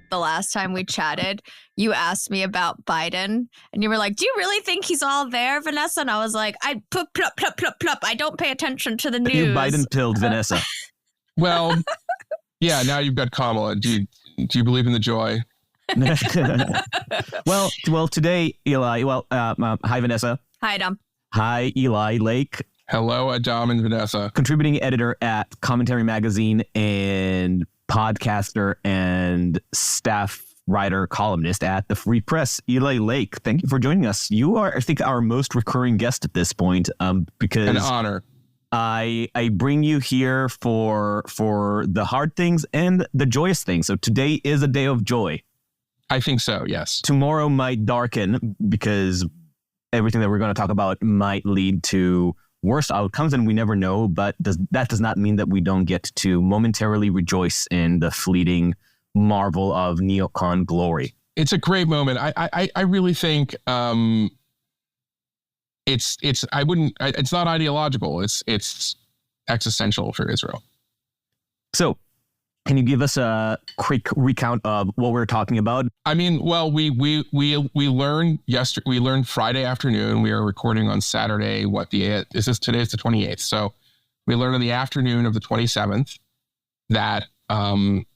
The last time we chatted, you asked me about Biden, and you were like, "Do you really think he's all there, Vanessa?" And I was like, "I plop, plop, plop, plop, plop. I don't pay attention to the news." You Biden pilled Vanessa. Well, yeah. Now you've got Kamala. Do you believe in the joy? well, today, Eli. Hi, Vanessa. Hi, Adam. Hi, Eli Lake. Hello, Adam and Vanessa. Contributing editor at Commentary Magazine and podcaster and staff writer columnist at the Free Press. Eli Lake, thank you for joining us. You are, I think, our most recurring guest at this point, because an honor. I bring you here for the hard things and the joyous things. So today is a day of joy. I think so, yes. Tomorrow might darken because everything that we're going to talk about might lead to worse outcomes, and we never know, but that does not mean that we don't get to momentarily rejoice in the fleeting marvel of neocon glory. It's a great moment. I really think it's not ideological. It's existential for Israel. So, can you give us a quick recount of what we're talking about? I mean, well, we learned yesterday. We learned Friday afternoon. We are recording on Saturday. Today's the 28th. So we learned in the afternoon of the 27th that a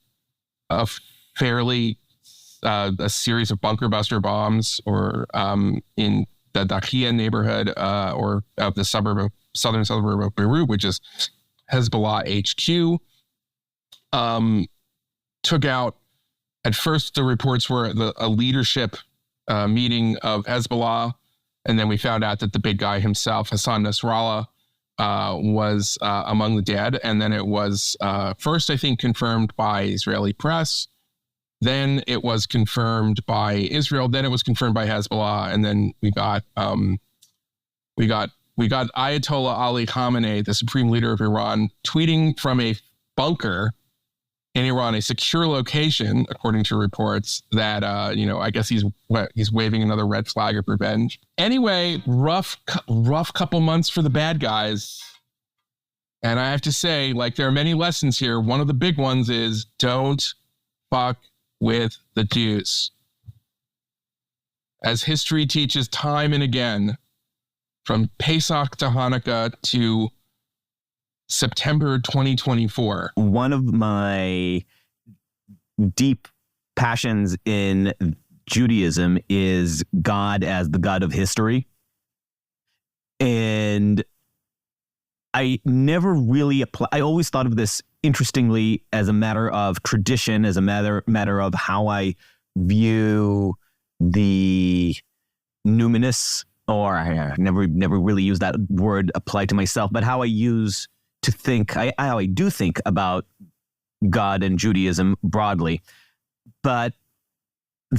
series of bunker buster bombs in the Dakhia neighborhood or of the southern suburb of Beirut, which is Hezbollah HQ. Took out, at first the reports were a leadership meeting of Hezbollah, and then we found out that the big guy himself, Hasan Nasrallah, was among the dead. And then it was first, I think, confirmed by Israeli press. Then it was confirmed by Israel. Then it was confirmed by Hezbollah, and then we got Ayatollah Ali Khamenei, the supreme leader of Iran, tweeting from a bunker in Iran, a secure location, according to reports, that, I guess he's waving another red flag of revenge. Anyway, rough couple months for the bad guys. And I have to say, there are many lessons here. One of the big ones is don't fuck with the Jews. As history teaches time and again, from Pesach to Hanukkah to September 2024. One of my deep passions in Judaism is God as the God of history. And I never really I always thought of this interestingly as a matter of tradition, as a matter of how I view the numinous, or I never really used that word applied to myself, but how I use to think, how I do think about God and Judaism broadly. But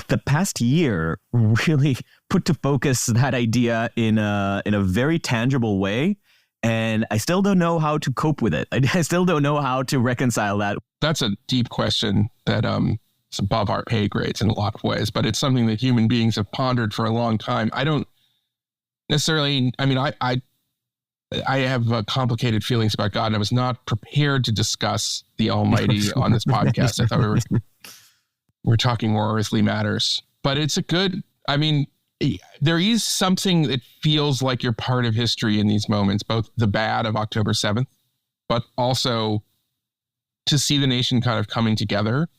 the past year really put to focus that idea in a very tangible way. And I still don't know how to cope with it. I still don't know how to reconcile that. That's a deep question that is above our pay grades in a lot of ways, but it's something that human beings have pondered for a long time. I don't necessarily, I have complicated feelings about God, and I was not prepared to discuss the Almighty on this podcast. I thought we were talking more earthly matters, but it's there is something that feels like you're part of history in these moments, both the bad of October 7th, but also to see the nation kind of coming together.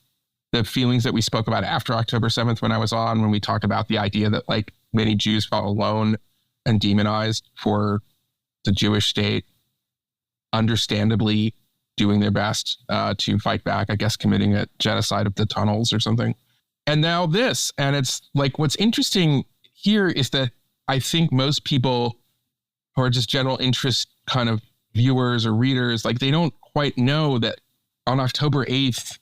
The feelings that we spoke about after October 7th when we talked about the idea that many Jews felt alone and demonized for the Jewish state, understandably doing their best to fight back, I guess committing a genocide of the tunnels or something. And now this, and it's what's interesting here is that I think most people who are just general interest kind of viewers or readers, they don't quite know that on October 8th,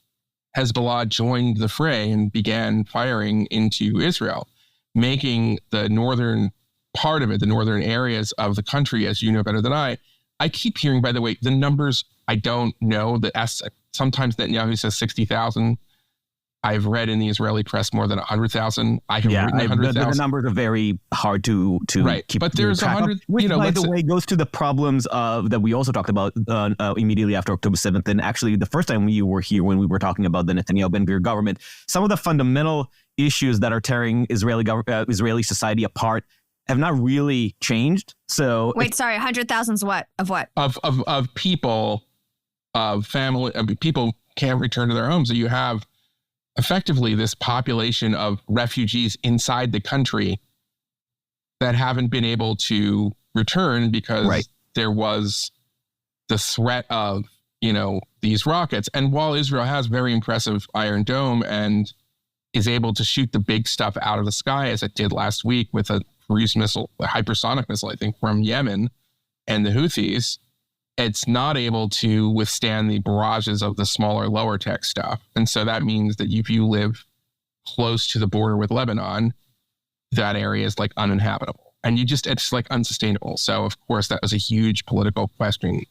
Hezbollah joined the fray and began firing into Israel, making the northern part of it, the northern areas of the country, as you know better than I keep hearing, by the way, the numbers I don't know. Sometimes Netanyahu says 60,000. I've read in the Israeli press more than 100,000. I have written 100,000. The numbers are very hard to keep. But there's 100. Which, by the way, goes to the problems that we also talked about immediately after October 7th. And actually, the first time you were here when we were talking about the Netanyahu Ben Gvir government, some of the fundamental issues that are tearing Israeli society apart have not really changed. So wait, sorry, 100,000's what? Of what? Of people, of family, people can't return to their homes. So you have effectively this population of refugees inside the country that haven't been able to return because there was the threat of, these rockets. And while Israel has very impressive Iron Dome and is able to shoot the big stuff out of the sky, as it did last week with a cruise missile, a hypersonic missile, I think, from Yemen and the Houthis, it's not able to withstand the barrages of the smaller, lower tech stuff. And so that means that if you live close to the border with Lebanon, that area is like uninhabitable. And it's like unsustainable. So, of course, that was a huge political question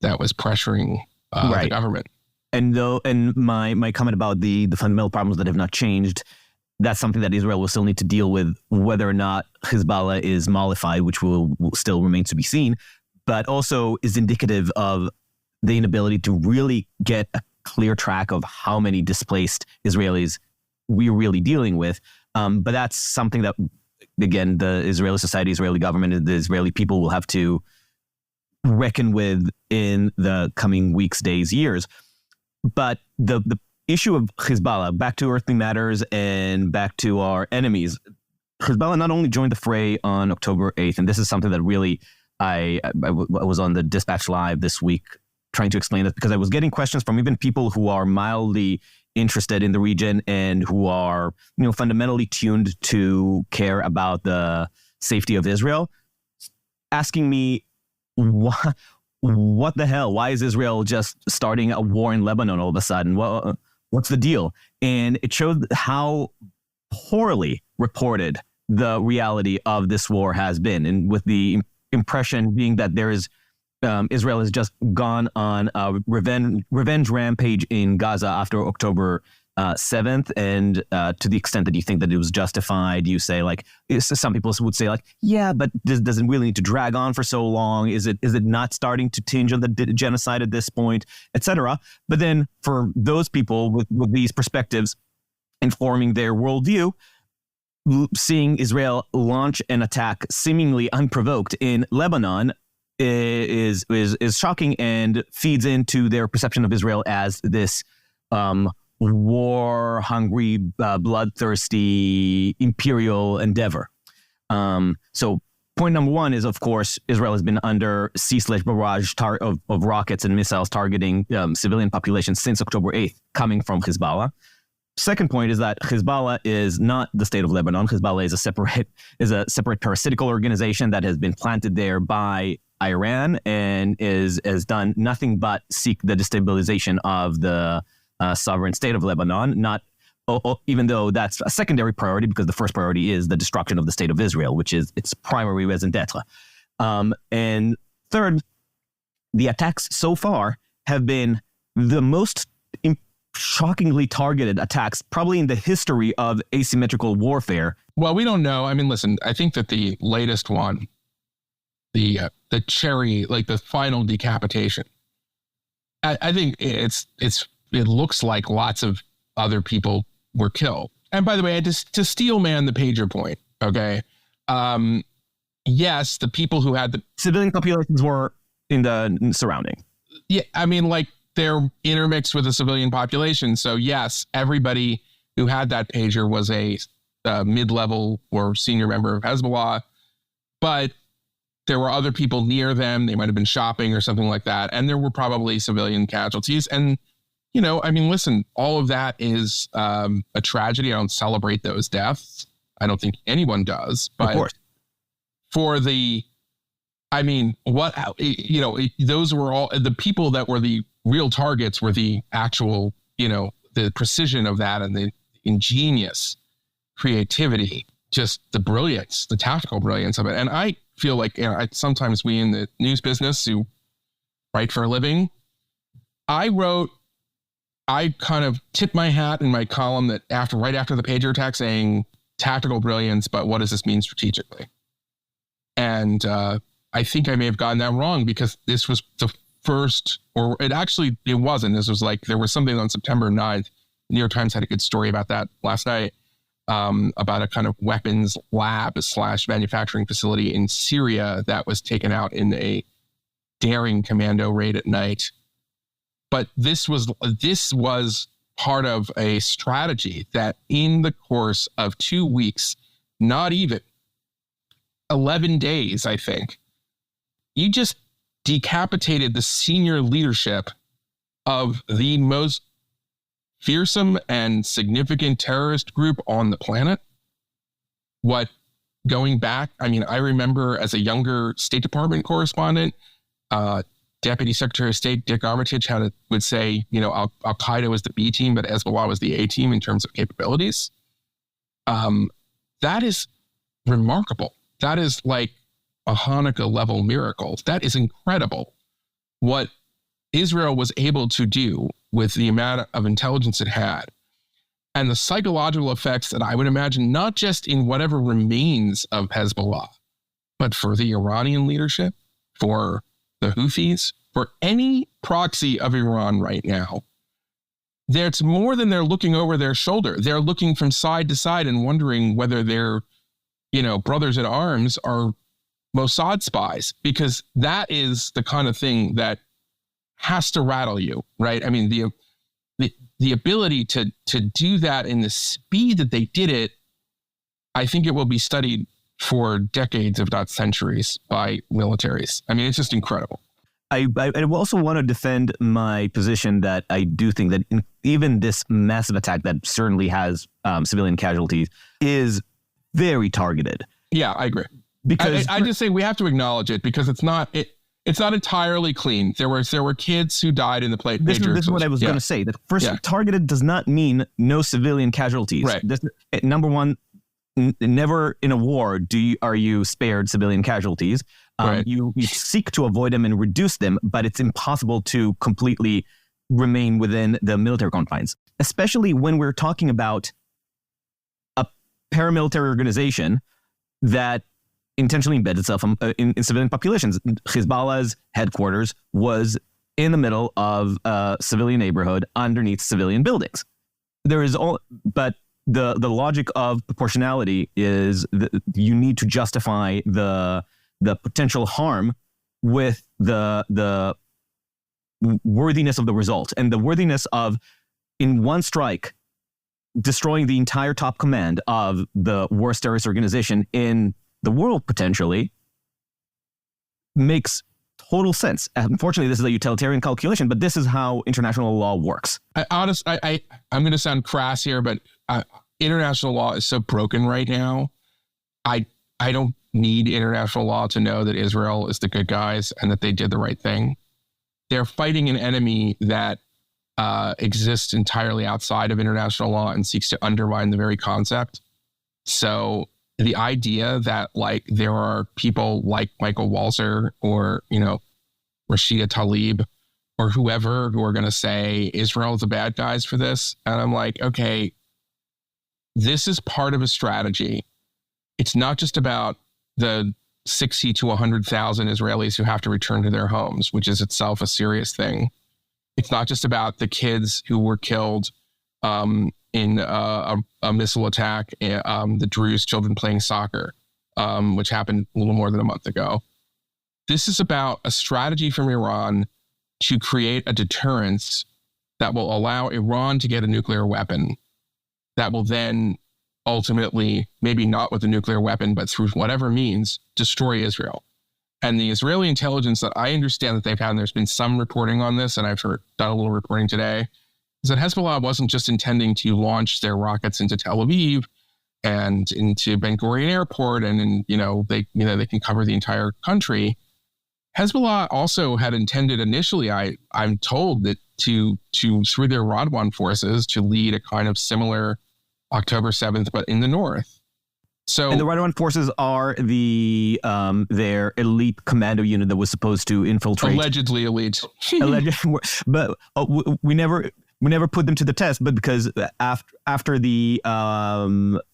that was pressuring the government. And my comment about the fundamental problems that have not changed, that's something that Israel will still need to deal with, whether or not Hezbollah is mollified, which will still remain to be seen, but also is indicative of the inability to really get a clear track of how many displaced Israelis we're really dealing with. But that's something that, again, the Israeli society, Israeli government, and the Israeli people will have to reckon with in the coming weeks, days, years. But the issue of Hezbollah, back to earthly matters and back to our enemies, Hezbollah not only joined the fray on October 8th, and this is something that really I was on the Dispatch Live this week trying to explain this, because I was getting questions from even people who are mildly interested in the region and who are, fundamentally tuned to care about the safety of Israel, asking me, what the hell? Why is Israel just starting a war in Lebanon all of a sudden? What's the deal? And it showed how poorly reported the reality of this war has been, and with the impression being that Israel has just gone on a revenge rampage in Gaza after October 7th, and to the extent that you think that it was justified, you say some people would say yeah, but this doesn't really need to drag on for so long. Is it not starting to tinge on the genocide at this point, etc. But then for those people with these perspectives informing their worldview, seeing Israel launch an attack seemingly unprovoked in Lebanon is shocking and feeds into their perception of Israel as this war-hungry, bloodthirsty imperial endeavor. So point number one is, of course, Israel has been under sea/barrage of rockets and missiles targeting civilian populations since October 8th, coming from Hezbollah. Second point is that Hezbollah is not the state of Lebanon. Hezbollah is a separate parasitical organization that has been planted there by Iran and has done nothing but seek the destabilization of the sovereign state of Lebanon. Even though that's a secondary priority, because the first priority is the destruction of the state of Israel, which is its primary raison d'être. And third, the attacks so far have been the most shockingly targeted attacks probably in the history of asymmetrical warfare. Well, we don't know. I mean, listen, I think that the latest one, the cherry, the final decapitation, I think it looks like lots of other people were killed. And by the way, to steel man the pager point, okay? Yes, the people who had the civilian populations were in the surrounding. Yeah, I mean, they're intermixed with the civilian population. So yes, everybody who had that pager was a mid-level or senior member of Hezbollah, but there were other people near them. They might have been shopping or something like that. And there were probably civilian casualties. And, I mean, listen, all of that is a tragedy. I don't celebrate those deaths. I don't think anyone does. But of course. Those were all the people that were the real targets were the actual, the precision of that and the ingenious creativity, just the brilliance, the tactical brilliance of it. And I feel like sometimes we in the news business who write for a living, I kind of tipped my hat in my column that right after the pager attack saying tactical brilliance, but what does this mean strategically? And I think I may have gotten that wrong because this was the first, or it wasn't. This was like, there was something on September 9th. The New York Times had a good story about that last night, about a kind of weapons lab / manufacturing facility in Syria that was taken out in a daring commando raid at night. But this was part of a strategy that in the course of 2 weeks, not even 11 days, I think, you just decapitated the senior leadership of the most fearsome and significant terrorist group on the planet. Going back, I mean, I remember as a younger State Department correspondent, Deputy Secretary of State Dick Armitage would say, Al-Qaeda was the B team, but Hezbollah was the A team in terms of capabilities. That is remarkable. That is like a Hanukkah level miracle. That is incredible. What Israel was able to do with the amount of intelligence it had and the psychological effects that I would imagine, not just in whatever remains of Hezbollah, but for the Iranian leadership, for the Houthis, for any proxy of Iran right now. It's more than they're looking over their shoulder. They're looking from side to side and wondering whether their, brothers in arms are Mossad spies, because that is the kind of thing that has to rattle you, right? I mean, the ability to do that in the speed that they did it, I think it will be studied for decades, if not centuries, by militaries. I mean, it's just incredible. I also want to defend my position that I do think that even this massive attack that certainly has civilian casualties is very targeted. Yeah, I agree. Because I just say we have to acknowledge it because it's not entirely clean. There were kids who died in the pager. This is what I was going to say. That first, targeted does not mean no civilian casualties. Right. Number one, never in a war are you spared civilian casualties. Right. You seek to avoid them and reduce them, but it's impossible to completely remain within the military confines, especially when we're talking about a paramilitary organization that intentionally embeds itself in civilian populations. Hezbollah's headquarters was in the middle of a civilian neighborhood underneath civilian buildings. But the logic of proportionality is that you need to justify the potential harm with the worthiness of the result, and the worthiness of, in one strike, destroying the entire top command of the worst terrorist organization in the world potentially makes total sense. Unfortunately, this is a utilitarian calculation, but this is how international law works. I'm going to sound crass here, but international law is so broken right now. I don't need international law to know that Israel is the good guys and that they did the right thing. They're fighting an enemy that exists entirely outside of international law and seeks to undermine the very concept. So the idea that there are people like Michael Walzer or, Rashida Tlaib or whoever who are going to say Israel's the bad guys for this. And I'm like, okay, this is part of a strategy. It's not just about the 60 to 100,000 Israelis who have to return to their homes, which is itself a serious thing. It's not just about the kids who were killed in a missile attack, the Druze children playing soccer, which happened a little more than a month ago. This is about a strategy from Iran to create a deterrence that will allow Iran to get a nuclear weapon that will then ultimately, maybe not with a nuclear weapon, but through whatever means, destroy Israel. And the Israeli intelligence that I understand that they've had, and there's been some reporting on this, and I've done a little reporting today, is that Hezbollah wasn't just intending to launch their rockets into Tel Aviv and into Ben Gurion Airport, and they can cover the entire country. Hezbollah also had intended initially, I'm told, that to through their Radwan forces to lead a kind of similar October 7th, but in the north. So, and the right-hand forces are the their elite commando unit that was supposed to infiltrate. Allegedly elite. But we never put them to the test. But because after the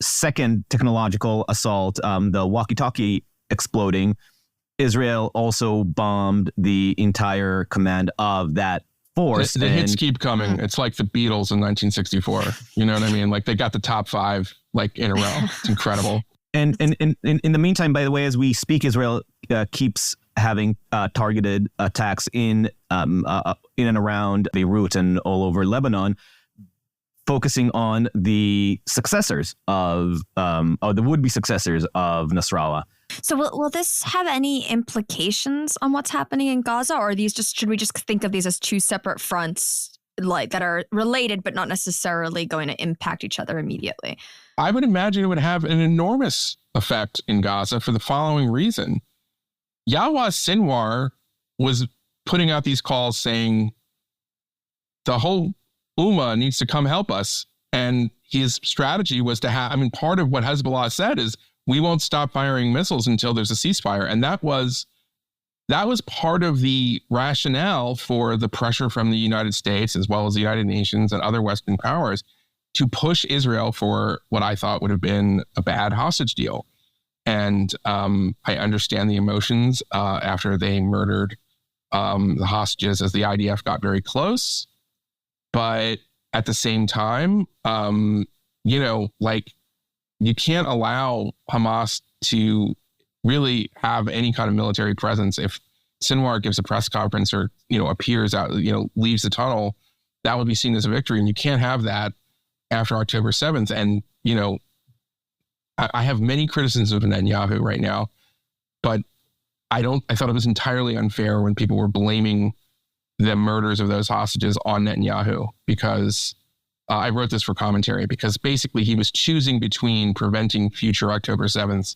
second technological assault, the walkie-talkie exploding, Israel also bombed the entire command of that force. The hits keep coming. It's like the Beatles in 1964. You know what I mean? Like they got the top 5 like in a row. It's incredible. And in the meantime, by the way, as we speak, Israel keeps having targeted attacks in and around Beirut and all over Lebanon, focusing on the successors of or the would-be successors of Nasrallah. So will this have any implications on what's happening in Gaza, or are these should we just think of these as two separate fronts like that are related but not necessarily going to impact each other immediately? I would imagine it would have an enormous effect in Gaza for the following reason. Yahya Sinwar was putting out these calls saying the whole Ummah needs to come help us. And his strategy was to have, part of what Hezbollah said is we won't stop firing missiles until there's a ceasefire. And that was part of the rationale for the pressure from the United States, as well as the United Nations and other Western powers, to push Israel for what I thought would have been a bad hostage deal. And I understand the emotions after they murdered the hostages as the IDF got very close. But at the same time, you can't allow Hamas to really have any kind of military presence. If Sinwar gives a press conference or, appears out, leaves the tunnel, that would be seen as a victory. And you can't have that after October 7th. And, I have many criticisms of Netanyahu right now, but I thought it was entirely unfair when people were blaming the murders of those hostages on Netanyahu, because I wrote this for commentary, because basically he was choosing between preventing future October 7th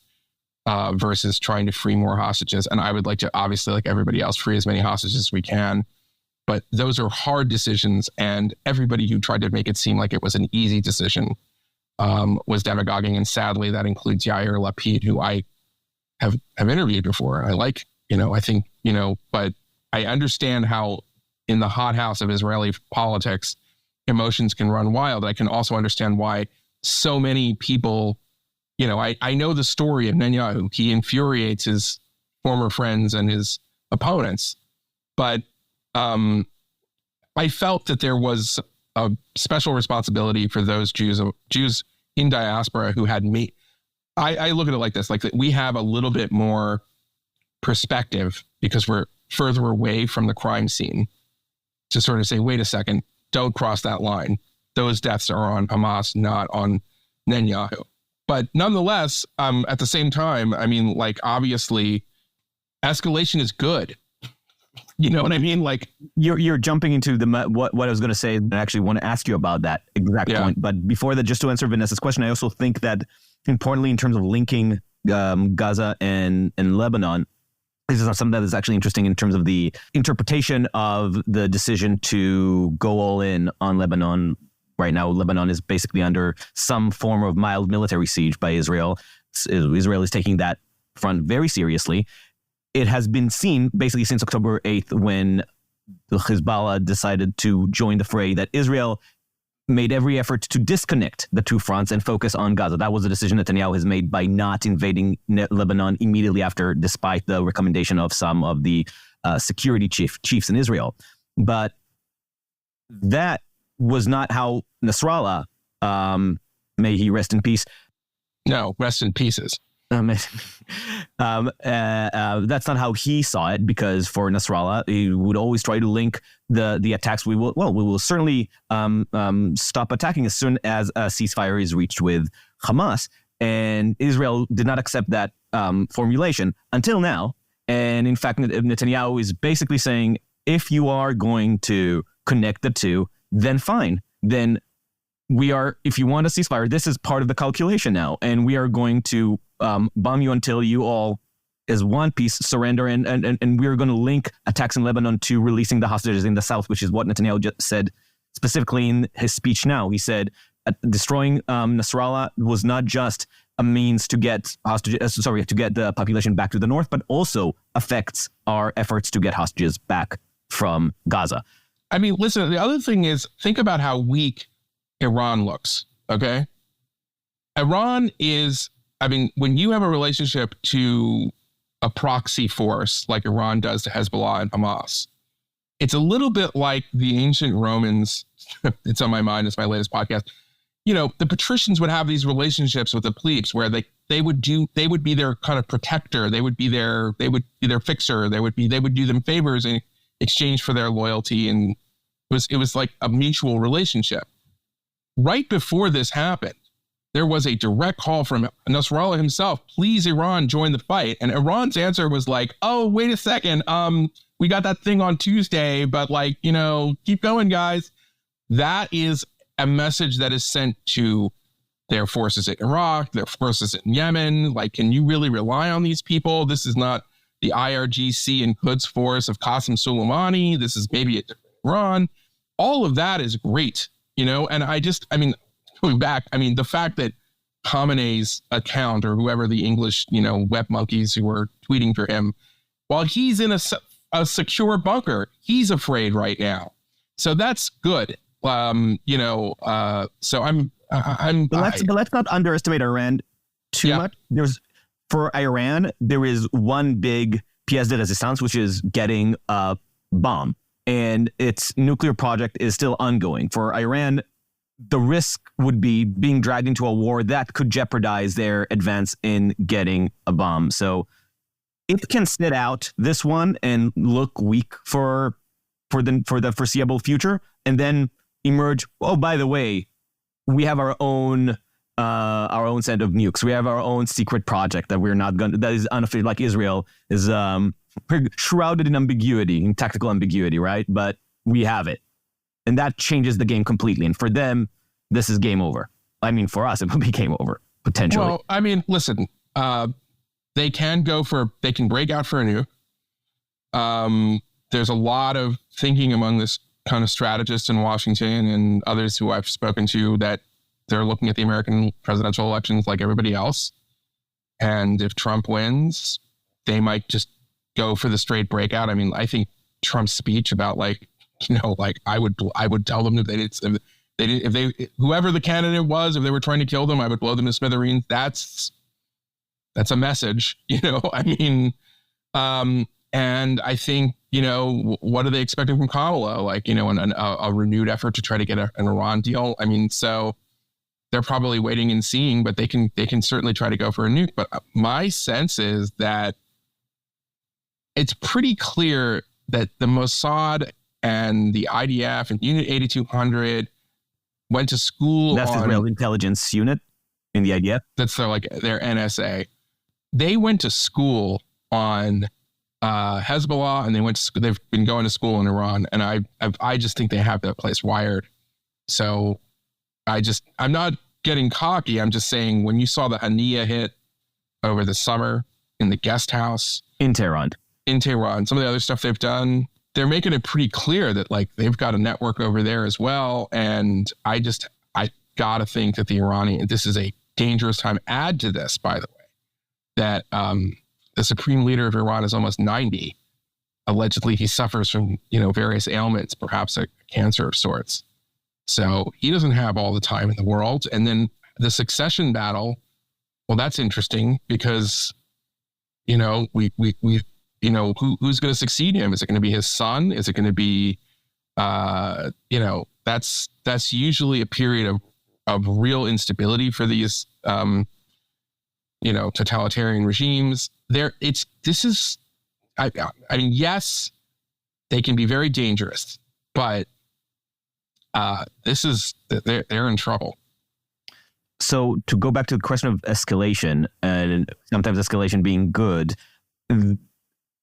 versus trying to free more hostages. And I would like to, obviously, like everybody else, free as many hostages as we can. But those are hard decisions. And everybody who tried to make it seem like it was an easy decision was demagoguing. And sadly, that includes Yair Lapid, who I have interviewed before. I like, I think, but I understand how in the hothouse of Israeli politics, emotions can run wild. I can also understand why so many people, I know the story of Netanyahu. He infuriates his former friends and his opponents. But I felt that there was a special responsibility for those Jews in diaspora who had me. I look at it like this, like that we have a little bit more perspective because we're further away from the crime scene to sort of say, wait a second, don't cross that line. Those deaths are on Hamas, not on Netanyahu. But nonetheless, at the same time, obviously, escalation is good. You know what I mean? Like you're jumping into what I was going to say, and I actually want to ask you about that exact point. But before that, just to answer Vanessa's question, I also think that importantly, in terms of linking Gaza and Lebanon, this is something that is actually interesting in terms of the interpretation of the decision to go all in on Lebanon. Right now, Lebanon is basically under some form of mild military siege by Israel. Israel is taking that front very seriously. It has been seen basically since October 8th, when the Hezbollah decided to join the fray, that Israel made every effort to disconnect the two fronts and focus on Gaza. That was a decision Netanyahu has made by not invading Lebanon immediately after, despite the recommendation of some of the security chiefs in Israel. But that was not how Nasrallah, may he rest in peace. No, rest in pieces. That's not how he saw it, because for Nasrallah, he would always try to link the attacks. We will certainly stop attacking as soon as a ceasefire is reached with Hamas. And Israel did not accept that formulation until now. And in fact, Netanyahu is basically saying, if you are going to connect the two, then fine. Then if you want a ceasefire, this is part of the calculation now. And we are going to bomb you until you all, as one piece, surrender. And we're going to link attacks in Lebanon to releasing the hostages in the south, which is what Netanyahu just said specifically in his speech now. He said destroying Nasrallah was not just a means to get hostages, to get the population back to the north, but also affects our efforts to get hostages back from Gaza. I mean, listen, the other thing is, think about how weak Iran looks, okay? Iran is, I mean, when you have a relationship to a proxy force like Iran does to Hezbollah and Hamas, it's a little bit like the ancient Romans. It's on my mind. It's my latest podcast. You know, the patricians would have these relationships with the plebes where they would be their kind of protector. They would be their fixer. They would do them favors in exchange for their loyalty. And it was like a mutual relationship. Right before this happened, there was a direct call from Nasrallah himself, please, Iran, join the fight. And Iran's answer was like, oh, wait a second. We got that thing on Tuesday, but like, you know, keep going, guys. That is a message that is sent to their forces in Iraq, their forces in Yemen. Like, can you really rely on these people? This is not the IRGC and Quds force of Qasem Soleimani. This is maybe a different Iran. All of that is great, you know, and going back, I mean, the fact that Khamenei's account or whoever the English, you know, web monkeys who were tweeting for him, while he's in a secure bunker, he's afraid right now. So that's good. So let's not underestimate Iran too much. For Iran, there is one big pièce de résistance, which is getting a bomb, and its nuclear project is still ongoing. For Iran, the risk would be being dragged into a war that could jeopardize their advance in getting a bomb. So it can sit out this one and look weak for the foreseeable future, and then emerge. Oh, by the way, we have our own set of nukes. We have our own secret project that we're not going. That is unofficial. Like Israel is shrouded in ambiguity, in tactical ambiguity, right? But we have it. And that changes the game completely. And for them, this is game over. I mean, for us, it would be game over, potentially. Well, I mean, listen, they can break out for a nuke. There's a lot of thinking among this kind of strategists in Washington and others who I've spoken to that they're looking at the American presidential elections like everybody else. And if Trump wins, they might just go for the straight breakout. I mean, I think Trump's speech about like, you know, like I would tell them if whoever the candidate was, if they were trying to kill them, I would blow them to smithereens. That's a message, you know. I mean, and I think, you know, what are they expecting from Kamala? Like, you know, a renewed effort to try to get an Iran deal. I mean, so they're probably waiting and seeing, but they can certainly try to go for a nuke. But my sense is that it's pretty clear that the Mossad and the IDF and Unit 8200 went to school. That's the Israel intelligence unit in the IDF. That's their NSA. They went to school on Hezbollah, and they've been going to school in Iran, and I just think they have that place wired. So I'm not getting cocky. I'm just saying, when you saw the Haniya hit over the summer in the guest house in Tehran, some of the other stuff they've done, they're making it pretty clear that like they've got a network over there as well. And I gotta think that this is a dangerous time. Add to this, by the way, that the supreme leader of Iran is almost 90. Allegedly, he suffers from, you know, various ailments, perhaps a cancer of sorts. So he doesn't have all the time in the world. And then the succession battle, well, that's interesting because, you know, you know, who's going to succeed him? Is it going to be his son? Is it going to be, you know, that's usually a period of real instability for these, you know, totalitarian regimes. I mean, yes, they can be very dangerous, but they're in trouble. So to go back to the question of escalation, and sometimes escalation being good,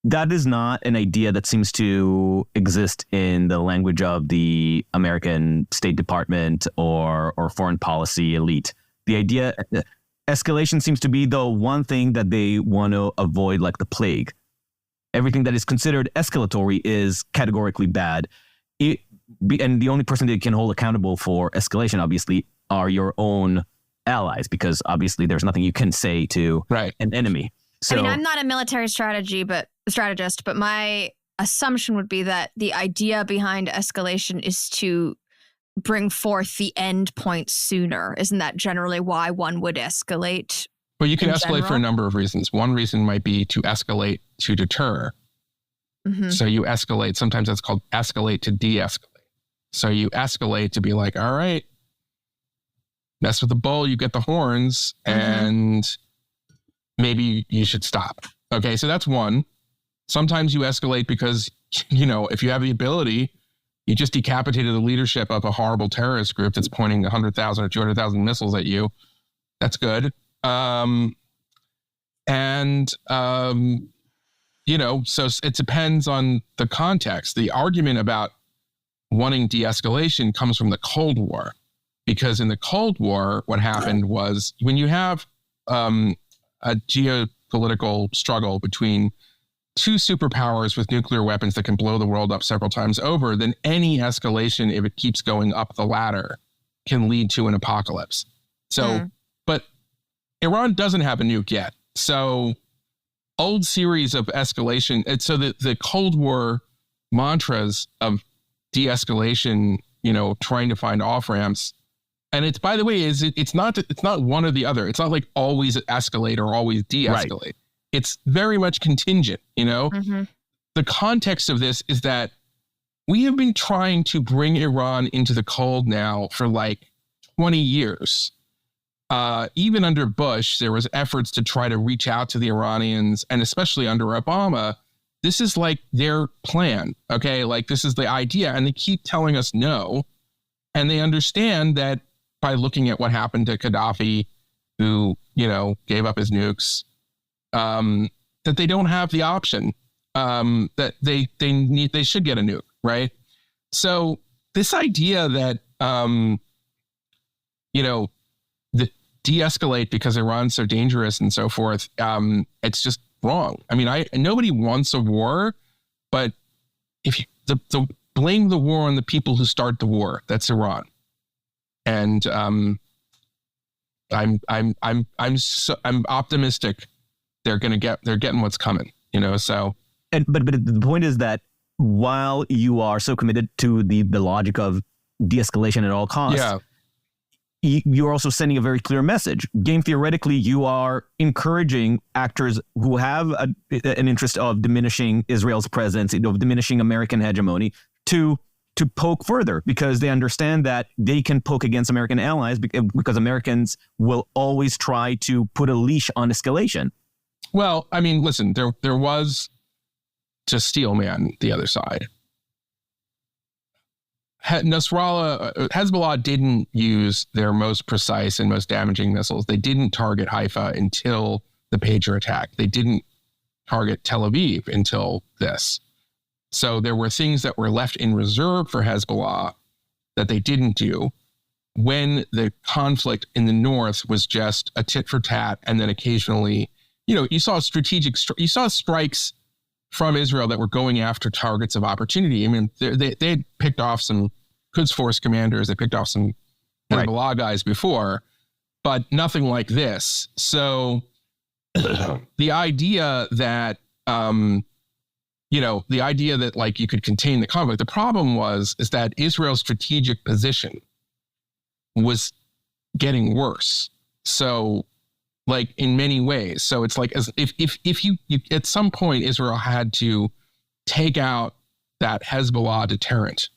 that is not an idea that seems to exist in the language of the American State Department or foreign policy elite. The idea, escalation seems to be the one thing that they want to avoid, like the plague. Everything that is considered escalatory is categorically bad. And the only person that you can hold accountable for escalation, obviously, are your own allies, because obviously there's nothing you can say to an enemy. So, I mean, I'm not a military strategist, but my assumption would be that the idea behind escalation is to bring forth the end point sooner. Isn't that generally why one would escalate? Well, you can escalate for a number of reasons. One reason might be to escalate to deter. Mm-hmm. So you escalate. Sometimes that's called escalate to de-escalate. So you escalate to be like, all right, mess with the bull, you get the horns, and maybe you should stop. Okay, so that's one. Sometimes you escalate because, if you have the ability, you just decapitated the leadership of a horrible terrorist group that's pointing 100,000 or 200,000 missiles at you. That's good. So it depends on the context. The argument about wanting de-escalation comes from the Cold War, because in the Cold War, what happened was when you have a geopolitical struggle between two superpowers with nuclear weapons that can blow the world up several times over, then any escalation, if it keeps going up the ladder, can lead to an apocalypse. So, but Iran doesn't have a nuke yet. So old series of escalation. And so the Cold War mantras of de-escalation, trying to find off-ramps. And it's, by the way, it's not one or the other. It's not like always escalate or always de-escalate. Right. It's very much contingent, The context of this is that we have been trying to bring Iran into the cold now for like 20 years. Even under Bush, there was efforts to try to reach out to the Iranians, and especially under Obama, this is like their plan, okay? Like this is the idea, and they keep telling us no. And they understand that by looking at what happened to Gaddafi, who, gave up his nukes, that they don't have the option, that they should get a nuke, right? So this idea that, the de-escalate because Iran's so dangerous and so forth, it's just wrong. I mean, nobody wants a war, but if you blame the war on the people who start the war, that's Iran. And I'm optimistic they're getting what's coming, so. But the point is that while you are so committed to the logic of de-escalation at all costs, you're also sending a very clear message. Game theoretically, you are encouraging actors who have an interest of diminishing Israel's presence, of diminishing American hegemony, to poke further, because they understand that they can poke against American allies because Americans will always try to put a leash on escalation. Well, I mean, listen, there was to Steelman the other side. Nasrallah, Hezbollah didn't use their most precise and most damaging missiles. They didn't target Haifa until the pager attack. They didn't target Tel Aviv until this. So there were things that were left in reserve for Hezbollah that they didn't do when the conflict in the north was just a tit for tat, and then occasionally, you saw strikes from Israel that were going after targets of opportunity. I mean, they had picked off some Quds Force commanders, they picked off some Hezbollah guys before, but nothing like this. So the idea that, like you could contain the conflict, the problem is that Israel's strategic position was getting worse. So, like in many ways. So it's like as if you at some point Israel had to take out that Hezbollah deterrent,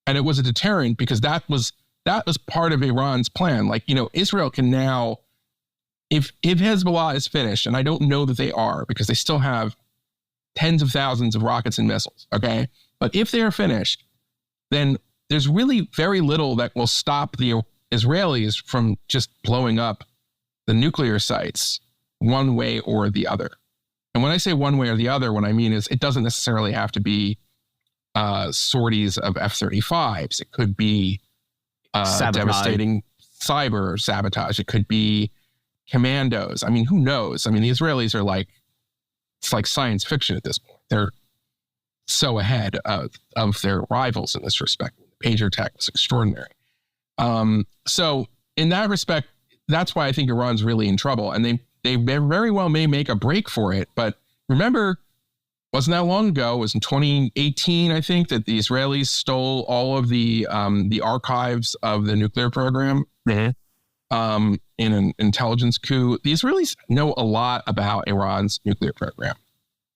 and it was a deterrent because that was part of Iran's plan. Like, Israel can now, if Hezbollah is finished, and I don't know that they are because they still have tens of thousands of rockets and missiles. Okay, but if they are finished, then there's really very little that will stop the Israelis from just blowing up the nuclear sites one way or the other. And when I say one way or the other, what I mean is it doesn't necessarily have to be sorties of F-35s. It could be devastating cyber sabotage. It could be commandos. I mean, who knows? I mean, the Israelis are it's like science fiction at this point. They're so ahead of their rivals in this respect. The pager attack was extraordinary. So in that respect, that's why I think Iran's really in trouble, and they very well may make a break for it. But remember, wasn't that long ago? It was in 2018, I think, that the Israelis stole all of the archives of the nuclear program in an intelligence coup. The Israelis know a lot about Iran's nuclear program.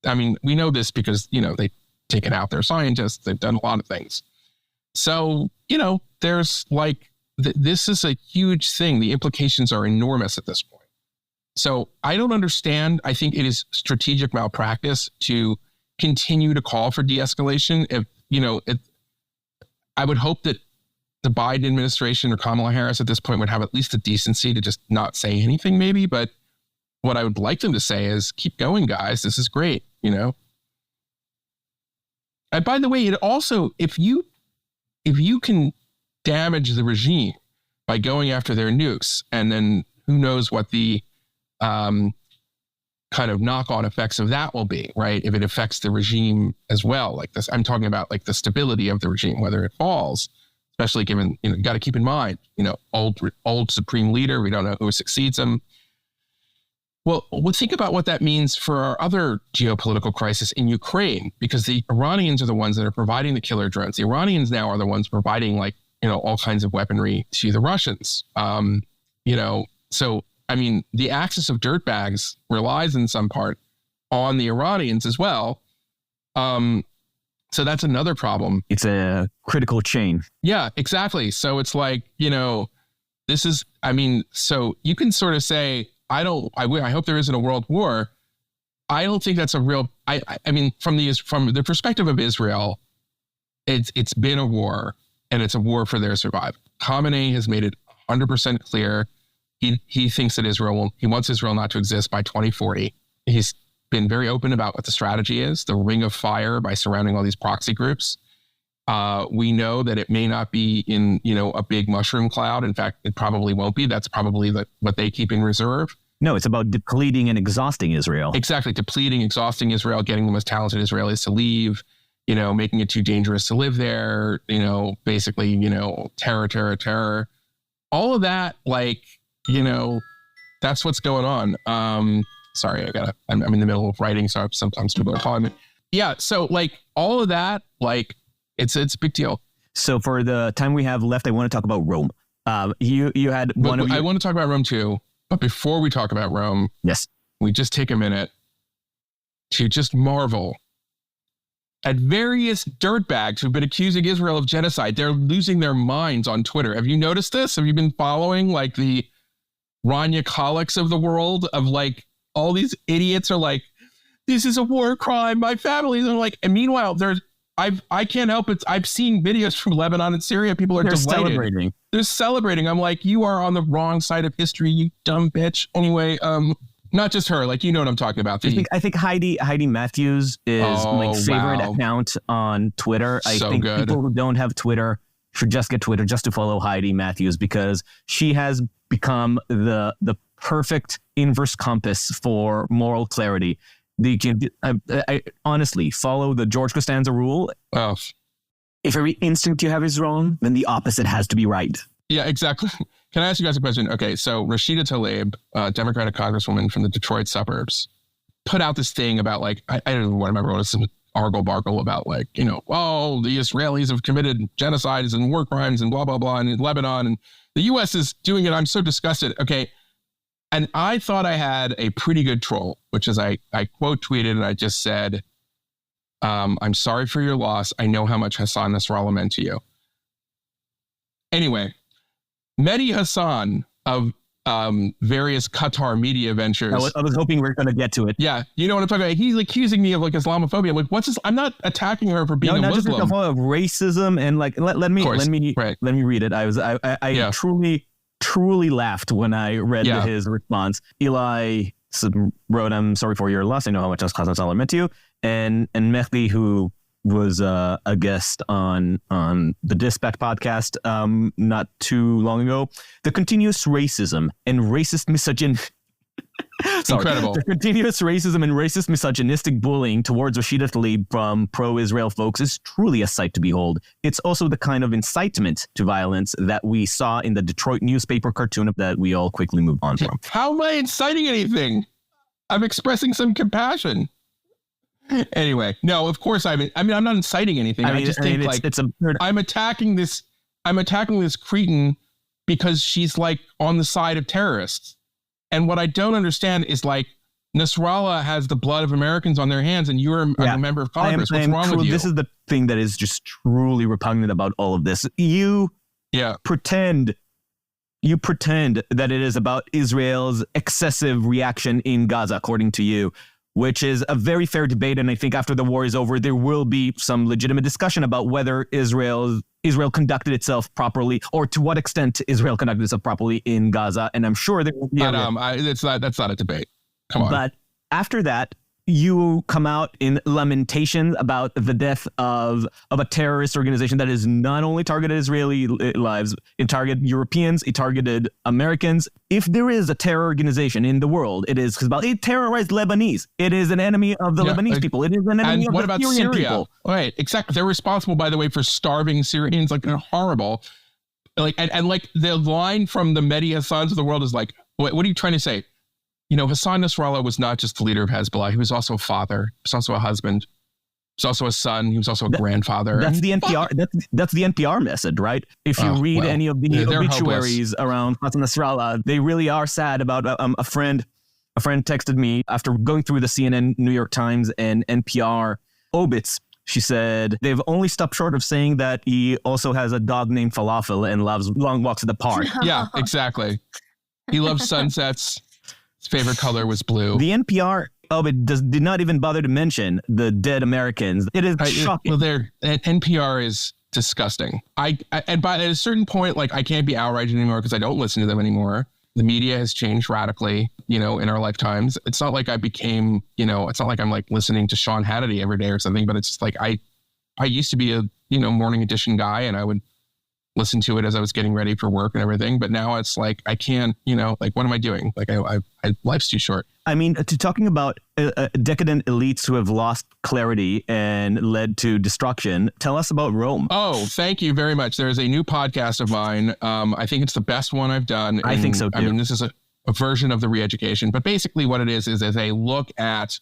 I mean, we know this because, they've taken out their scientists. They've done a lot of things. So, there's this is a huge thing. The implications are enormous at this point. So I don't understand. I think it is strategic malpractice to continue to call for de-escalation. I would hope that the Biden administration or Kamala Harris at this point would have at least the decency to just not say anything maybe. But what I would like them to say is, keep going, guys. This is great, And by the way, it also, if you can damage the regime by going after their nukes, and then who knows what the kind of knock-on effects of that will be, right? If it affects the regime as well, like this, I'm talking about like the stability of the regime, whether it falls, especially given, got to keep in mind, old supreme leader, we don't know who succeeds him. Well, think about what that means for our other geopolitical crisis in Ukraine, because the Iranians are the ones that are providing the killer drones. The Iranians now are the ones providing all kinds of weaponry to the Russians. So, I mean, the axis of dirtbags relies in some part on the Iranians as well. So that's another problem. It's a critical chain. Yeah, exactly. So it's like, this is, so you can sort of say, I hope there isn't a world war. I don't think that's a real, I mean, from the perspective of Israel, it's been a war, and it's a war for their survival. Khamenei has made it 100% clear. He thinks that he wants Israel not to exist by 2040. He's been very open about what the strategy is, the ring of fire by surrounding all these proxy groups. We know that it may not be in, a big mushroom cloud. In fact, it probably won't be. That's probably what they keep in reserve. No, it's about depleting and exhausting Israel. Exactly. Depleting, exhausting Israel, getting the most talented Israelis to leave, making it too dangerous to live there, basically, terror. All of that, that's what's going on. Sorry, I'm in the middle of writing, so sometimes people are calling me. Yeah, so all of that, it's a big deal. So for the time we have left, I want to talk about Rome. You had I want to talk about Rome too, but before we talk about Rome, yes, we just take a minute to just marvel at various dirtbags who've been accusing Israel of genocide. They're losing their minds on Twitter. Have you noticed this? Have you been following the Rania Khaleks of the world of all these idiots are this is a war crime, my family's and meanwhile I can't help it. I've seen videos from Lebanon and Syria. People are delighted. Celebrating. They're celebrating. I'm you are on the wrong side of history, you dumb bitch. Anyway, not just her, what I'm talking about. I think Heidi Matthews is my favorite account on Twitter. I think people who don't have Twitter should just get Twitter just to follow Heidi Matthews, because she has become the perfect inverse compass for moral clarity. I honestly follow the George Costanza rule. Oh. If every instinct you have is wrong, then the opposite has to be right. Yeah, exactly. Can I ask you guys a question? Okay, so Rashida Tlaib, Democratic congresswoman from the Detroit suburbs, put out this thing about I don't know what I remember. It was some argle-bargle about the Israelis have committed genocides and war crimes and blah, blah, blah in Lebanon, and the U.S. is doing it. I'm so disgusted. Okay. And I thought I had a pretty good troll, which is I quote tweeted and I just said, I'm sorry for your loss. I know how much Hasan Nasrallah meant to you. Anyway, Mehdi Hasan of various Qatar media ventures. I was hoping we were going to get to it. Yeah. You know what I'm talking about? He's accusing me of Islamophobia. I'm what's this? I'm not attacking her for being a Muslim. Just the whole of racism and let me read it. I truly laughed when I read his response. Eli wrote, "I'm sorry for your loss. I know how much Hasan Nasrallah meant to you." And Mehdi, who was a guest on the Dispatch podcast not too long ago, the continuous racism and racist misogyny Incredible. The continuous racism and racist misogynistic bullying towards Rashida Tlaib from pro-Israel folks is truly a sight to behold. It's also the kind of incitement to violence that we saw in the Detroit newspaper cartoon that we all quickly moved on from. How am I inciting anything? I'm expressing some compassion. Anyway, no, of course I'm not inciting anything. I just think it's absurd. I'm attacking this cretin because she's like on the side of terrorists. And what I don't understand is like Nasrallah has the blood of Americans on their hands, and you're a member of Congress. What's wrong with you? This is the thing that is just truly repugnant about all of this. You pretend that it is about Israel's excessive reaction in Gaza, according to you, which is a very fair debate. And I think after the war is over, there will be some legitimate discussion about whether Israel conducted itself properly, or to what extent Israel conducted itself properly in Gaza. And I'm sure there will be that's not a debate. Come on. But after that, you come out in lamentation about the death of a terrorist organization that has not only targeted Israeli lives, it targeted Europeans, it targeted Americans. If there is a terror organization in the world, it is Hezbollah. It terrorized Lebanese. It is an enemy of the Lebanese people. It is an enemy of the Syrian people. Right, exactly. They're responsible, by the way, for starving Syrians. Like, they're horrible. Like, and like the line from the Mehdi Hasans of the world is like, what are you trying to say? You know, Hasan Nasrallah was not just the leader of Hezbollah. He was also a father. He was also a husband. He was also a son. He was also a grandfather. That's the NPR. That's the NPR message, right? If you read any of the obituaries around Hasan Nasrallah, they really are sad about a friend. A friend texted me after going through the CNN, New York Times, and NPR obits. She said they've only stopped short of saying that he also has a dog named Falafel and loves long walks at the park. Yeah, exactly. He loves sunsets. His favorite color was blue. The NPR did not even bother to mention the dead Americans. It is shocking. Well, NPR is disgusting. And by at a certain point, like, I can't be outraged anymore because I don't listen to them anymore. The media has changed radically, in our lifetimes. It's not like I became, it's not like I'm like listening to Sean Hannity every day or something, but it's just like I used to be a, morning edition guy, and I would listen to it as I was getting ready for work and everything. But now it's like, I can't, like, what am I doing? Like, life's too short. I mean, talking about decadent elites who have lost clarity and led to destruction, tell us about Rome. Oh, thank you very much. There's a new podcast of mine. I think it's the best one I've done. I think so too. I mean, this is a version of the re-education, but basically what it is a look at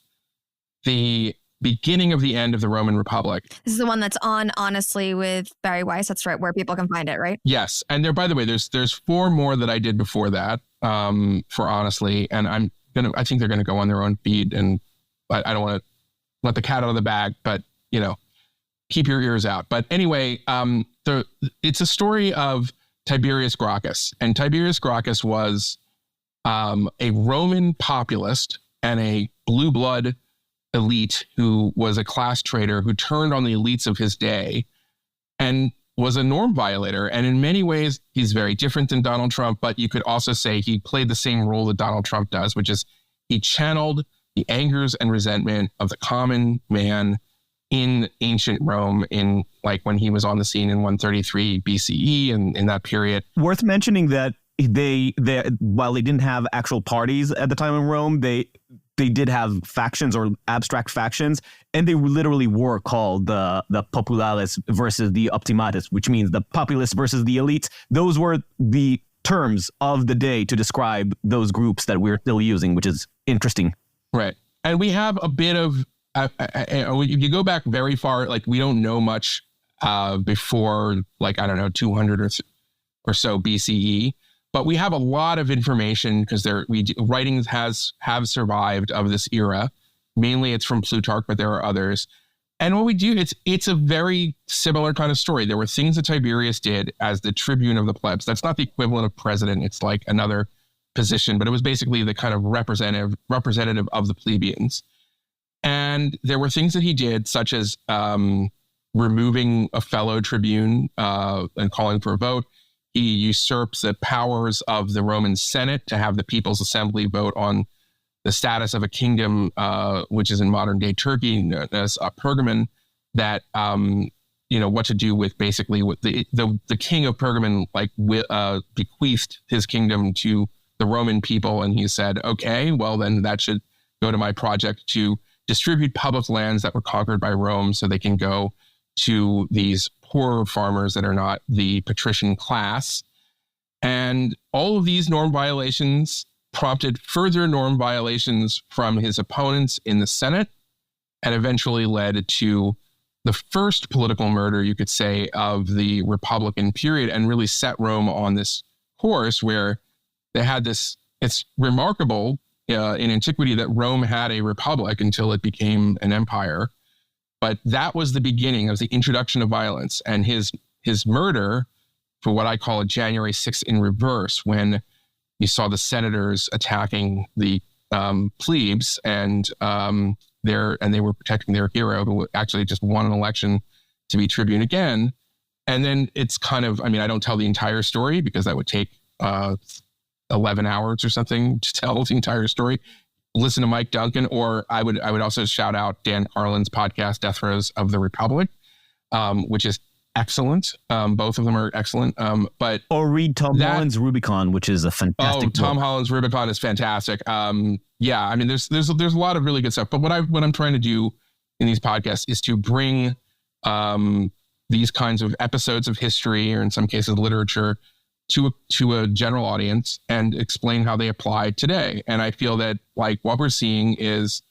the beginning of the end of the Roman Republic. This is the one that's on Honestly with Barry Weiss. That's right, where people can find it, right? Yes. And by the way, there's 4 more that I did before that for Honestly. And I think they're going to go on their own feed. And I don't want to let the cat out of the bag, but, keep your ears out. But anyway, it's a story of Tiberius Gracchus. And Tiberius Gracchus was a Roman populist and a blue blood elite who was a class traitor who turned on the elites of his day and was a norm violator. And in many ways, he's very different than Donald Trump, but you could also say he played the same role that Donald Trump does, which is he channeled the angers and resentment of the common man in ancient Rome, in like when he was on the scene in 133 BCE and in that period. Worth mentioning that they while they didn't have actual parties at the time in Rome, they did have factions or abstract factions, and they literally were called the populares versus the optimates, which means the populace versus the elite. Those were the terms of the day to describe those groups that we're still using, which is interesting. Right. And we have a bit of, if you go back very far, like we don't know much before, like, I don't know, 200 or so BCE. But we have a lot of information because writings have survived of this era. Mainly it's from Plutarch, but there are others. And what we do, it's a very similar kind of story. There were things that Tiberius did as the tribune of the plebs. That's not the equivalent of president. It's like another position, but it was basically the kind of representative of the plebeians. And there were things that he did, such as removing a fellow tribune and calling for a vote. He usurps the powers of the Roman Senate to have the People's Assembly vote on the status of a kingdom, which is in modern day Turkey, known as Pergamon, that, what to do with basically what the king of Pergamon bequeathed his kingdom to the Roman people, and he said, okay, well, then that should go to my project to distribute public lands that were conquered by Rome so they can go to these poorer farmers that are not the patrician class. And all of these norm violations prompted further norm violations from his opponents in the Senate, and eventually led to the first political murder, you could say, of the Republican period, and really set Rome on this course where they had this. It's remarkable in antiquity that Rome had a republic until it became an empire. But that was the beginning of the introduction of violence. And his murder, for what I call a January 6th in reverse, when you saw the senators attacking the plebes, and they were protecting their hero, who actually just won an election to be tribune again. And then it's kind of, I mean, I don't tell the entire story because that would take 11 hours or something to tell the entire story. Listen to Mike Duncan, or I would also shout out Dan Carlin's podcast, Death Throes of the Republic, which is excellent. Both of them are excellent. Or read Tom Holland's Rubicon, which is a fantastic book. Tom Holland's Rubicon is fantastic. Yeah, I mean, there's a lot of really good stuff. But what I'm trying to do in these podcasts is to bring these kinds of episodes of history, or in some cases literature, to a general audience and explain how they apply today. And I feel that, like, what we're seeing is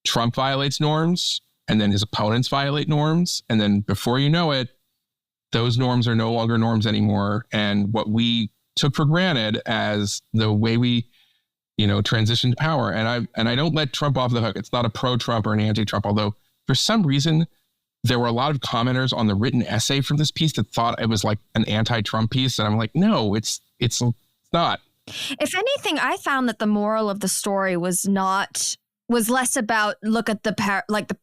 Trump violates norms, and then his opponents violate norms, and then before you know it, those norms are no longer norms anymore. And what we took for granted as the way we, transition to power. And I don't let Trump off the hook. It's not a pro-Trump or an anti-Trump, although for some reason there were a lot of commenters on the written essay from this piece that thought it was like an anti-Trump piece. And I'm like, no, it's not. If anything, I found that the moral of the story was less about look at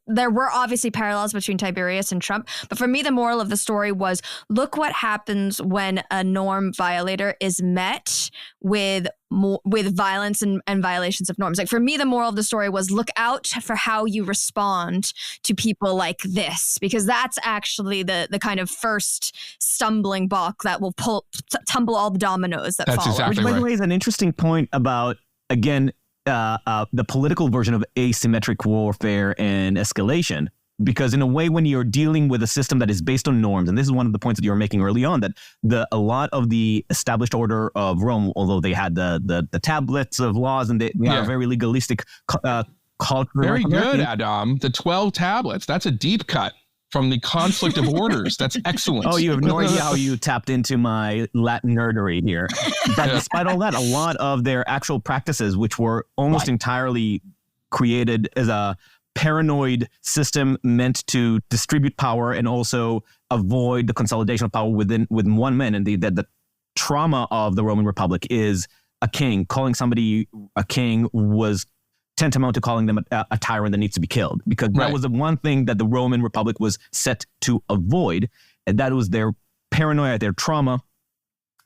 there were obviously parallels between Tiberius and Trump, but for me the moral of the story was look what happens when a norm violator is met with violence and violations of norms. Like, for me the moral of the story was look out for how you respond to people like this, because that's actually the kind of first stumbling block that will tumble all the dominoes that follow. Exactly Which, by right. the way, is an interesting point about, again, the political version of asymmetric warfare and escalation. Because in a way, when you're dealing with a system that is based on norms, and this is one of the points that you were making early on, that a lot of the established order of Rome, although they had the tablets of laws and they are very legalistic culture. Very good, Adam. The 12 tablets, that's a deep cut from the conflict of orders. That's excellent. Oh, you have no idea how you tapped into my Latin nerdery here. But despite all that, a lot of their actual practices, which were almost entirely created as a paranoid system meant to distribute power and also avoid the consolidation of power within one man. And the trauma of the Roman Republic is a king. Calling somebody a king was tantamount to calling them a tyrant that needs to be killed, because that was the one thing that the Roman Republic was set to avoid, and that was their paranoia, their trauma.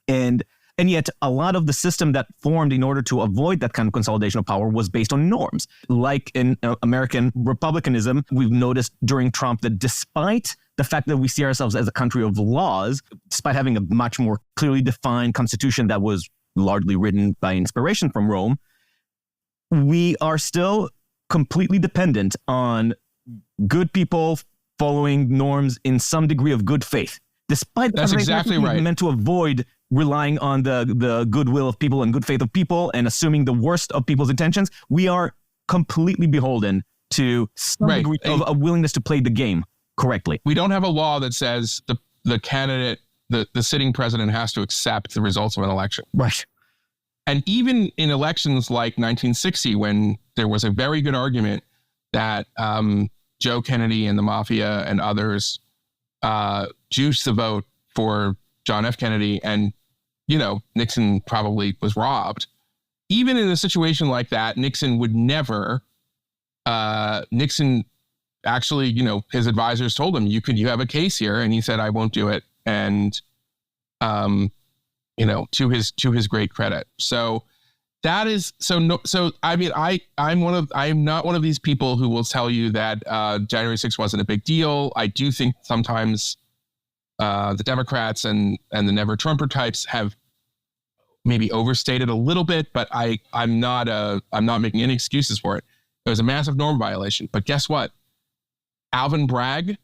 And yet a lot of the system that formed in order to avoid that kind of consolidation of power was based on norms. Like in American republicanism, we've noticed during Trump that despite the fact that we see ourselves as a country of laws, despite having a much more clearly defined constitution that was largely written by inspiration from Rome, we are still completely dependent on good people following norms in some degree of good faith. Despite that's exactly right. Meant to avoid relying on the goodwill of people and good faith of people and assuming the worst of people's intentions, we are completely beholden to some degree of a willingness to play the game correctly. We don't have a law that says the candidate, the sitting president has to accept the results of an election. Right. And even in elections like 1960, when there was a very good argument that Joe Kennedy and the mafia and others juiced the vote for John F. Kennedy, and, Nixon probably was robbed. Even in a situation like that, Nixon would never, Nixon actually, his advisors told him, you have a case here. And he said, I won't do it. And, to his great credit. So that is, I mean, I'm not one of these people who will tell you that January 6th wasn't a big deal. I do think sometimes the Democrats and the never Trumper types have maybe overstated a little bit, but I'm not making any excuses for it. It was a massive norm violation. But guess what? Alvin Bragg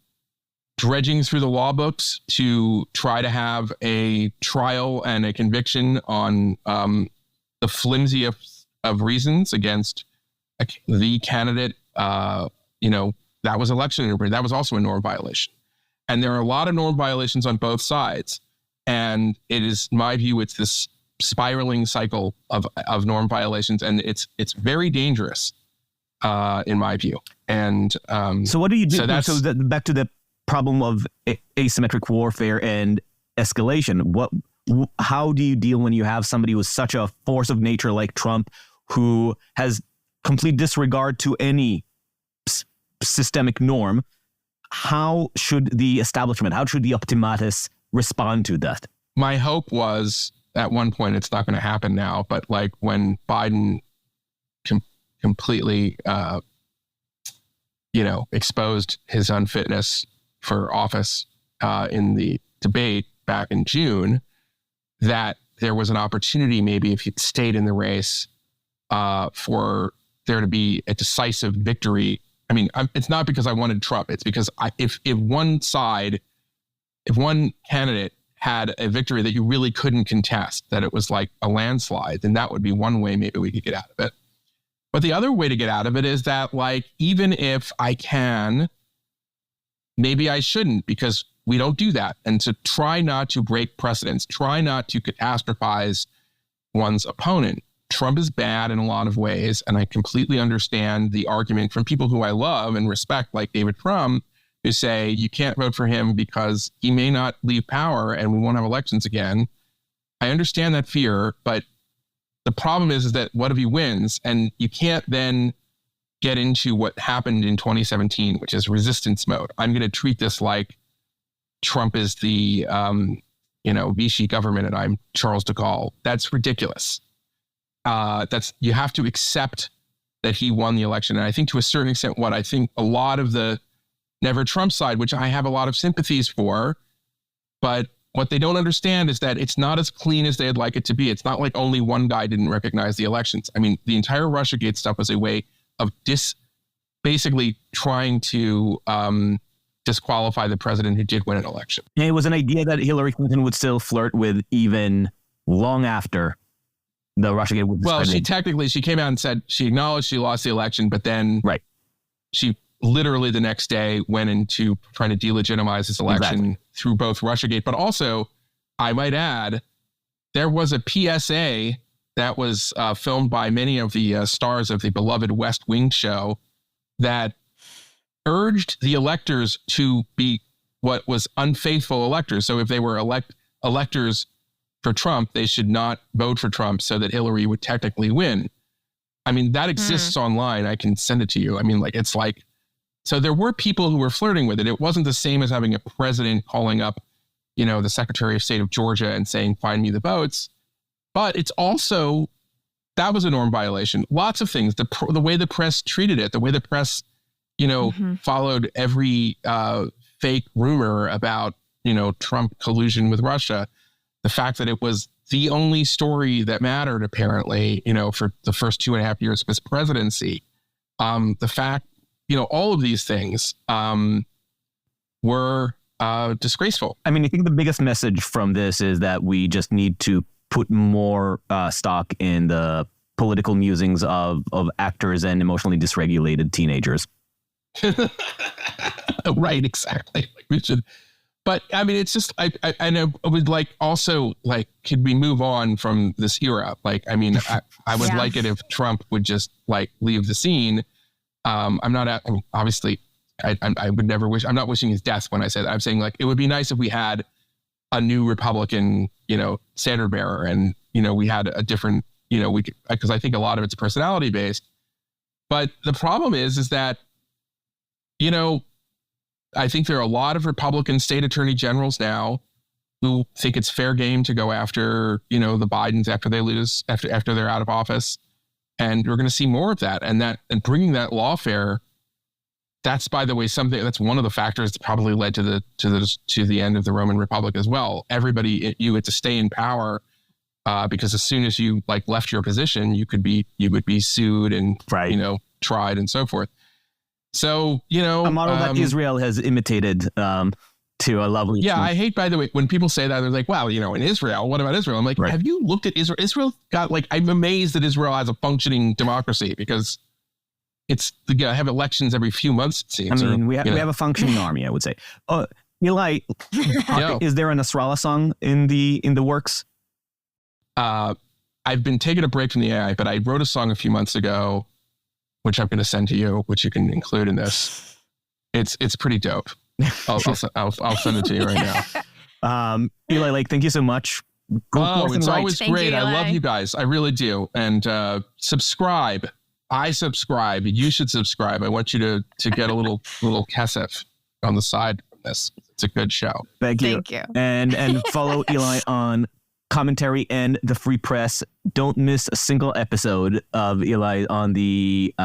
dredging through the law books to try to have a trial and a conviction on the flimsiest of reasons against the candidate, that was election interference. That was also a norm violation. And there are a lot of norm violations on both sides. And it is, in my view, it's this spiraling cycle of norm violations. And it's very dangerous, in my view. And so what do you do? So back to the problem of asymmetric warfare and escalation. How do you deal when you have somebody with such a force of nature like Trump, who has complete disregard to any systemic norm? How should the establishment, how should the optimatus respond to that? My hope was, at one point, it's not going to happen now, but like when Biden completely, exposed his unfitness for office in the debate back in June, that there was an opportunity, maybe if he'd stayed in the race, for there to be a decisive victory. I mean, it's not because I wanted Trump. It's because if one candidate had a victory that you really couldn't contest, that it was like a landslide, then that would be one way maybe we could get out of it. But the other way to get out of it is that, like, even if I can, maybe I shouldn't, because we don't do that. And to try not to break precedents, try not to catastrophize one's opponent. Trump is bad in a lot of ways, and I completely understand the argument from people who I love and respect, like David Frum, who say you can't vote for him because he may not leave power and we won't have elections again. I understand that fear, but the problem is that what if he wins? And you can't then get into what happened in 2017, which is resistance mode. I'm going to treat this like Trump is the, Vichy government and I'm Charles de Gaulle. That's ridiculous. You have to accept that he won the election. And I think to a certain extent, what I think a lot of the Never Trump side, which I have a lot of sympathies for, but what they don't understand is that it's not as clean as they'd like it to be. It's not like only one guy didn't recognize the elections. I mean, the entire Russiagate stuff was a way of basically trying to disqualify the president who did win an election. And it was an idea that Hillary Clinton would still flirt with even long after the Russiagate was discredited. She came out and said she acknowledged she lost the election, but then she literally the next day went into trying to delegitimize his election through both Russiagate, but also, I might add, there was a PSA that was filmed by many of the stars of the beloved West Wing show that urged the electors to be what was unfaithful electors. So if they were electors for Trump, they should not vote for Trump so that Hillary would technically win. I mean, that exists online. I can send it to you. I mean, so there were people who were flirting with it. It wasn't the same as having a president calling up, the Secretary of State of Georgia and saying, find me the votes. But it's also, that was a norm violation. Lots of things, the way the press treated it, the way the press, followed every fake rumor about, Trump collusion with Russia. The fact that it was the only story that mattered, apparently, for the first 2.5 years of his presidency. The fact, all of these things were disgraceful. I mean, I think the biggest message from this is that we just need to put more stock in the political musings of actors and emotionally dysregulated teenagers. Right, exactly. We should. But I mean, it's just, I know I would could we move on from this era? I would like it if Trump would just leave the scene. Obviously, I would never wish, I'm not wishing his death when I say that. I'm saying it would be nice if we had a new Republican, standard bearer and, we had a different, because I think a lot of it's personality based. But the problem is that, I think there are a lot of Republican state attorney generals now who think it's fair game to go after, the Bidens after they lose, after they're out of office. And we're going to see more of that. And bringing that lawfare, that's, by the way, that's one of the factors that probably led to the end of the Roman Republic as well. Everybody, you had to stay in power because as soon as you like left your position, you would be sued and tried and so forth. So a model that Israel has imitated to a lovely. Yeah, I hate, by the way, when people say that, they're like, "Well, in Israel, what about Israel?" I'm like, have you looked at Israel? Israel got I'm amazed that Israel has a functioning democracy because it's have elections every few months. It seems. I mean, we have a functioning army, I would say. Eli, is there a Nasrallah song in the works? I've been taking a break from the AI, but I wrote a song a few months ago, which I'm going to send to you, which you can include in this. It's pretty dope. I'll send it to you right now. Eli Lake, thank you so much. It's always great. You, I love you guys. I really do. And subscribe. I subscribe. You should subscribe. I want you to get a little kesef on the side from this. It's a good show. Thank you. And follow Eli on Commentary and the Free Press. Don't miss a single episode of Eli on the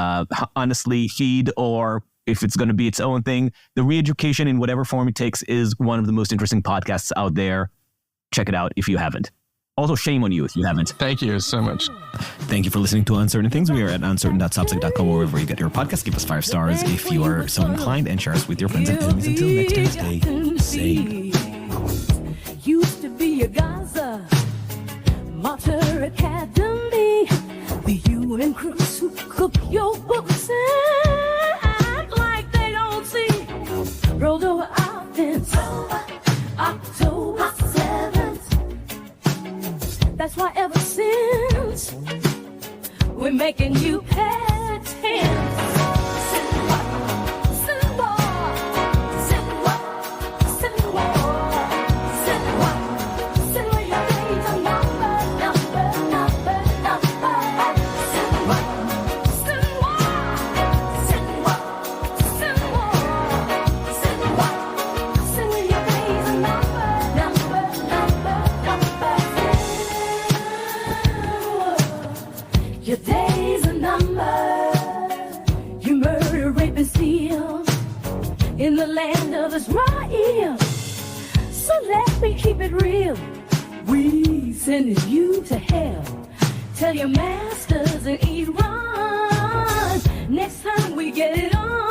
Honestly feed, or if it's going to be its own thing. The Re-Education, in whatever form it takes, is one of the most interesting podcasts out there. Check it out if you haven't. Also, shame on you if you haven't. Thank you so much. Thank you for listening to Uncertain Things. We are at uncertain.substack.com or wherever you get your podcast. Give us 5 stars if you are so inclined, and share us with your friends and enemies. Until next time, stay safe. Used to be a Gaza, Martyr Academy, the UN crooks who cook your books and act like they don't see. Rolled over offense, October 7th. That's why ever since we're making you pay attention. Your days are numbered. You murder, rape, and steal in the land of Israel. So let me keep it real. We sending you to hell. Tell your masters in Iran next time we get it on.